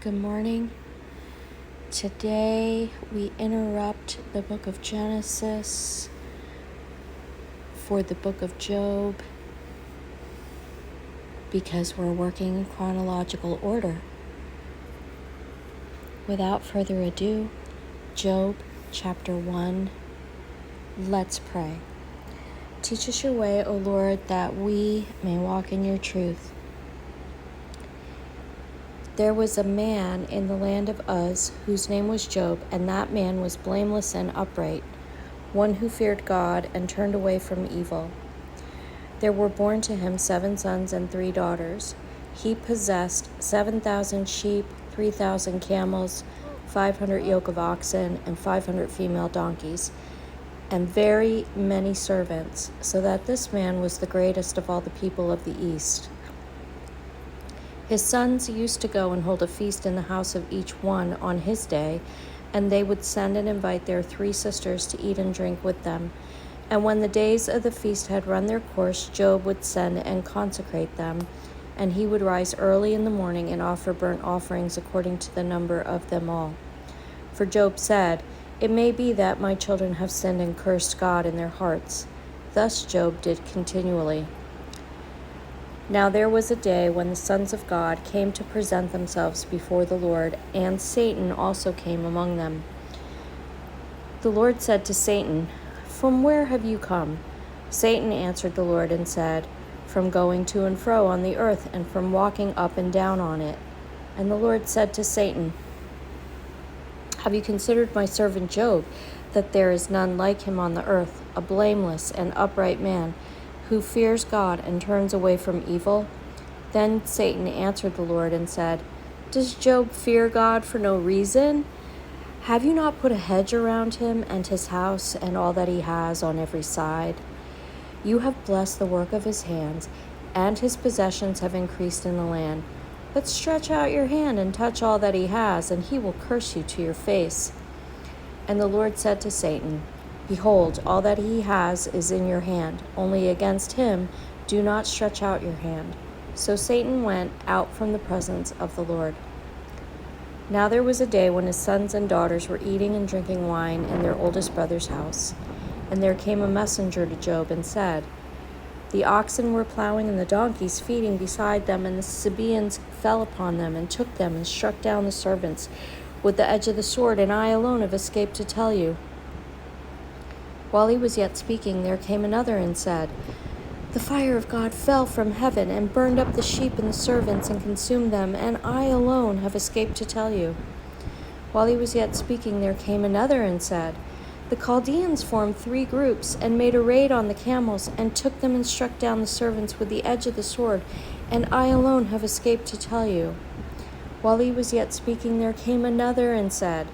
Good morning. Today we interrupt the book of Genesis for the book of Job because we're working in chronological order. Without further ado, Job chapter 1. Let's pray. Teach us your way, O Lord, that we may walk in your truth. There was a man in the land of Uz whose name was Job, and that man was blameless and upright, one who feared God and turned away from evil. There were born to him 7 sons and 3 daughters. He possessed 7,000 sheep, 3,000 camels, 500 yoke of oxen, and 500 female donkeys, and very many servants, so that this man was the greatest of all the people of the East. His sons used to go and hold a feast in the house of each one on his day, and they would send and invite their 3 sisters to eat and drink with them. And when the days of the feast had run their course, Job would send and consecrate them, and he would rise early in the morning and offer burnt offerings according to the number of them all. For Job said, "It may be that my children have sinned and cursed God in their hearts." Thus Job did continually. Now there was a day when the sons of God came to present themselves before the Lord, and Satan also came among them. The Lord said to Satan, "From where have you come?" Satan answered the Lord and said, "From going to and fro on the earth, and from walking up and down on it." And the Lord said to Satan, "Have you considered my servant Job, that there is none like him on the earth, a blameless and upright man, who fears God and turns away from evil?" Then Satan answered the Lord and said, "Does Job fear God for no reason? Have you not put a hedge around him and his house and all that he has on every side? You have blessed the work of his hands, and his possessions have increased in the land. But stretch out your hand and touch all that he has, and he will curse you to your face." And the Lord said to Satan, "Behold, all that he has is in your hand. Only against him do not stretch out your hand." So Satan went out from the presence of the Lord. Now there was a day when his sons and daughters were eating and drinking wine in their oldest brother's house. And there came a messenger to Job and said, "The oxen were plowing and the donkeys feeding beside them, and the Sabaeans fell upon them and took them and struck down the servants with the edge of the sword, and I alone have escaped to tell you." While he was yet speaking, there came another and said, "The fire of God fell from heaven and burned up the sheep and the servants and consumed them, and I alone have escaped to tell you." While he was yet speaking, there came another and said, "The Chaldeans formed 3 groups and made a raid on the camels and took them and struck down the servants with the edge of the sword, and I alone have escaped to tell you." While he was yet speaking, there came another and said,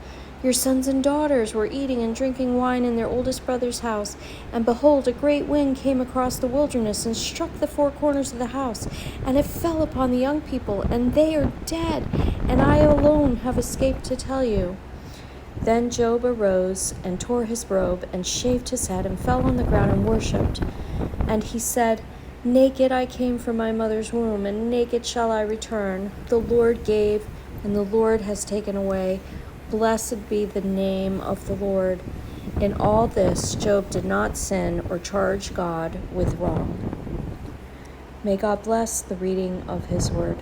"Your sons and daughters were eating and drinking wine in their oldest brother's house, and behold, a great wind came across the wilderness and struck the 4 corners of the house, and it fell upon the young people, and they are dead, and I alone have escaped to tell you." Then Job arose and tore his robe and shaved his head and fell on the ground and worshipped. And he said, "Naked I came from my mother's womb, and naked shall I return. The Lord gave, and the Lord has taken away. Blessed be the name of the Lord." In all this, Job did not sin or charge God with wrong. May God bless the reading of his word.